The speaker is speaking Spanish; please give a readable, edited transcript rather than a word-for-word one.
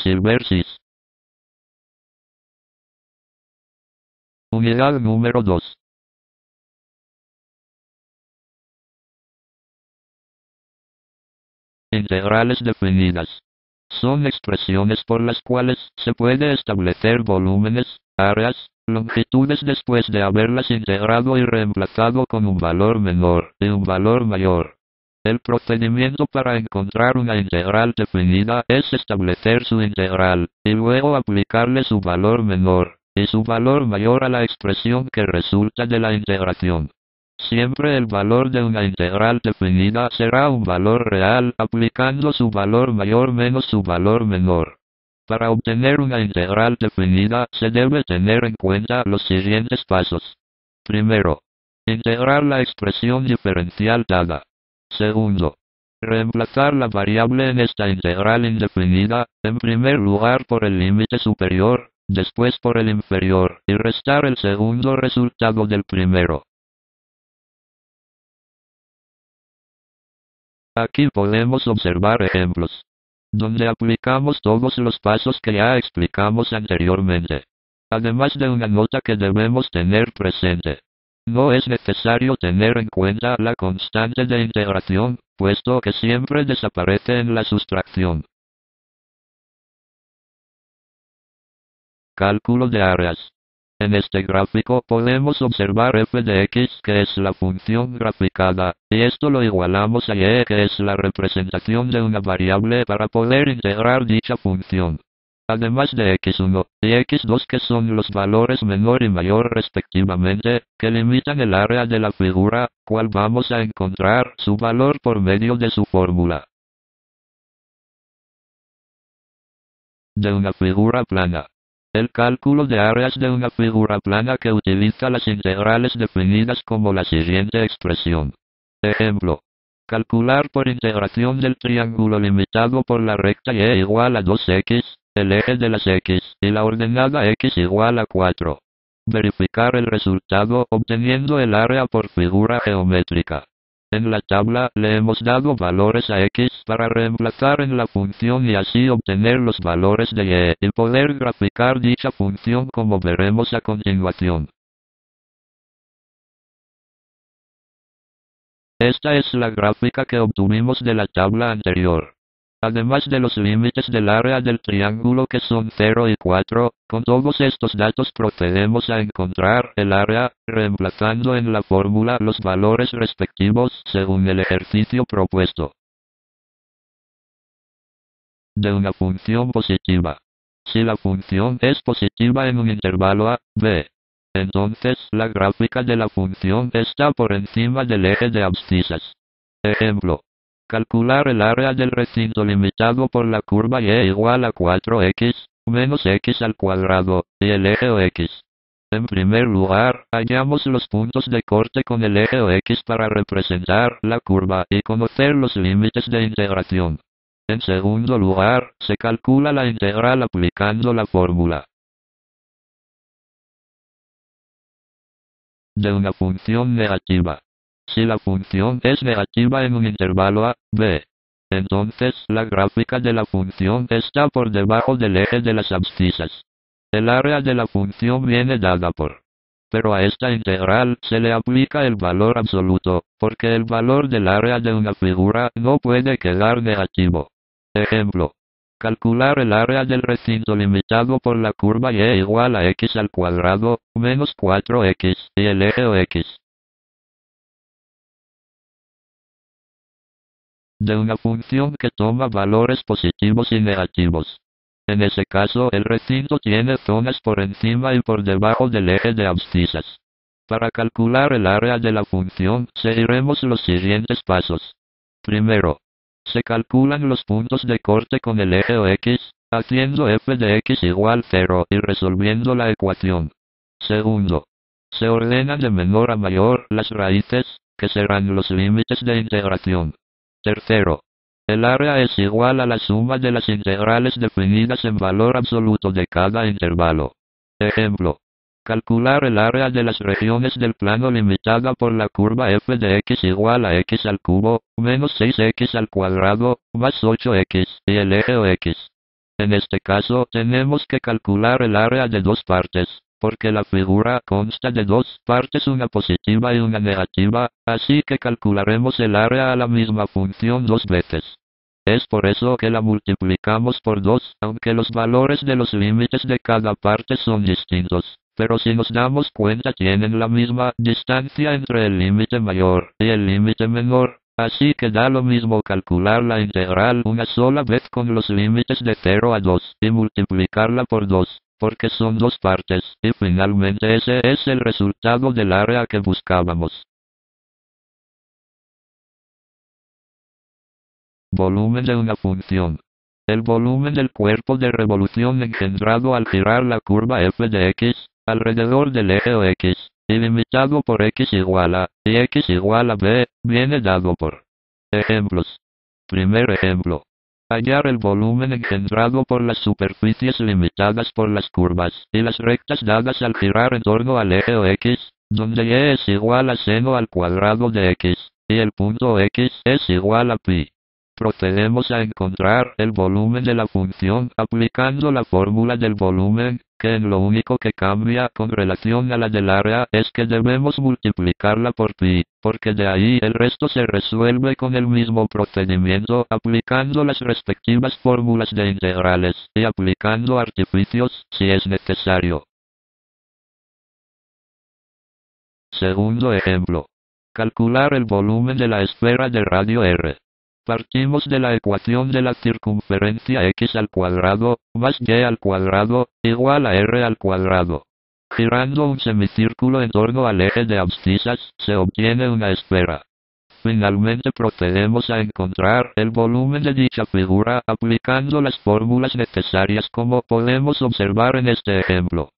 Silver Sys. Unidad número 2. Integrales definidas. Son expresiones por las cuales se puede establecer volúmenes, áreas, longitudes después de haberlas integrado y reemplazado con un valor menor y un valor mayor. El procedimiento para encontrar una integral definida es establecer su integral, y luego aplicarle su valor menor y su valor mayor a la expresión que resulta de la integración. Siempre el valor de una integral definida será un valor real aplicando su valor mayor menos su valor menor. Para obtener una integral definida se debe tener en cuenta los siguientes pasos. Primero, integrar la expresión diferencial dada. Segundo, reemplazar la variable en esta integral indefinida, en primer lugar por el límite superior, después por el inferior, y restar el segundo resultado del primero. Aquí podemos observar ejemplos, donde aplicamos todos los pasos que ya explicamos anteriormente. Además de una nota que debemos tener presente. No es necesario tener en cuenta la constante de integración, puesto que siempre desaparece en la sustracción. Cálculo de áreas. En este gráfico podemos observar f de x, que es la función graficada, y esto lo igualamos a y, que es la representación de una variable, para poder integrar dicha función. Además de x1 y x2, que son los valores menor y mayor respectivamente, que limitan el área de la figura, cual vamos a encontrar su valor por medio de su fórmula. De una figura plana. El cálculo de áreas de una figura plana que utiliza las integrales definidas como la siguiente expresión. Ejemplo. Calcular por integración del triángulo limitado por la recta y igual a 2x, el eje de las x, y la ordenada x igual a 4. Verificar el resultado obteniendo el área por figura geométrica. En la tabla le hemos dado valores a x para reemplazar en la función y así obtener los valores de y poder graficar dicha función como veremos a continuación. Esta es la gráfica que obtuvimos de la tabla anterior. Además de los límites del área del triángulo que son 0 y 4, con todos estos datos procedemos a encontrar el área, reemplazando en la fórmula los valores respectivos según el ejercicio propuesto. De una función positiva. Si la función es positiva en un intervalo a, b, entonces la gráfica de la función está por encima del eje de abscisas. Ejemplo. Calcular el área del recinto limitado por la curva y igual a 4x, menos x al cuadrado, y el eje OX. En primer lugar, hallamos los puntos de corte con el eje OX para representar la curva y conocer los límites de integración. En segundo lugar, se calcula la integral aplicando la fórmula. De una función negativa. Si la función es negativa en un intervalo a, b, entonces la gráfica de la función está por debajo del eje de las abscisas. El área de la función viene dada por. Pero a esta integral se le aplica el valor absoluto, porque el valor del área de una figura no puede quedar negativo. Ejemplo. Calcular el área del recinto limitado por la curva y igual a x al cuadrado, menos 4x, y el eje OX. De una función que toma valores positivos y negativos. En ese caso, el recinto tiene zonas por encima y por debajo del eje de abscisas. Para calcular el área de la función, seguiremos los siguientes pasos. Primero, se calculan los puntos de corte con el eje OX, haciendo f de x igual 0 y resolviendo la ecuación. Segundo, se ordenan de menor a mayor las raíces, que serán los límites de integración. Tercero, el área es igual a la suma de las integrales definidas en valor absoluto de cada intervalo. Ejemplo. Calcular el área de las regiones del plano limitada por la curva f de x igual a x al cubo, menos 6x al cuadrado, más 8x, y el eje OX. En este caso tenemos que calcular el área de dos partes, porque la figura consta de dos partes, una positiva y una negativa, así que calcularemos el área a la misma función dos veces. Es por eso que la multiplicamos por 2, aunque los valores de los límites de cada parte son distintos. Pero si nos damos cuenta tienen la misma distancia entre el límite mayor y el límite menor, así que da lo mismo calcular la integral una sola vez con los límites de 0 a 2 y multiplicarla por 2, porque son dos partes, y finalmente ese es el resultado del área que buscábamos. Volumen de una función. El volumen del cuerpo de revolución engendrado al girar la curva f de x, alrededor del eje o x, ilimitado por x igual a, y x igual a b, viene dado por. Ejemplos. Primer ejemplo. Hallar el volumen engendrado por las superficies limitadas por las curvas y las rectas dadas al girar en torno al eje o x, donde y es igual a seno al cuadrado de x, y el punto x es igual a pi. Procedemos a encontrar el volumen de la función aplicando la fórmula del volumen, que en lo único que cambia con relación a la del área es que debemos multiplicarla por pi, porque de ahí el resto se resuelve con el mismo procedimiento aplicando las respectivas fórmulas de integrales y aplicando artificios si es necesario. Segundo ejemplo. Calcular el volumen de la esfera de radio R. Partimos de la ecuación de la circunferencia x al cuadrado, más y al cuadrado, igual a r al cuadrado. Girando un semicírculo en torno al eje de abscisas, se obtiene una esfera. Finalmente procedemos a encontrar el volumen de dicha figura aplicando las fórmulas necesarias como podemos observar en este ejemplo.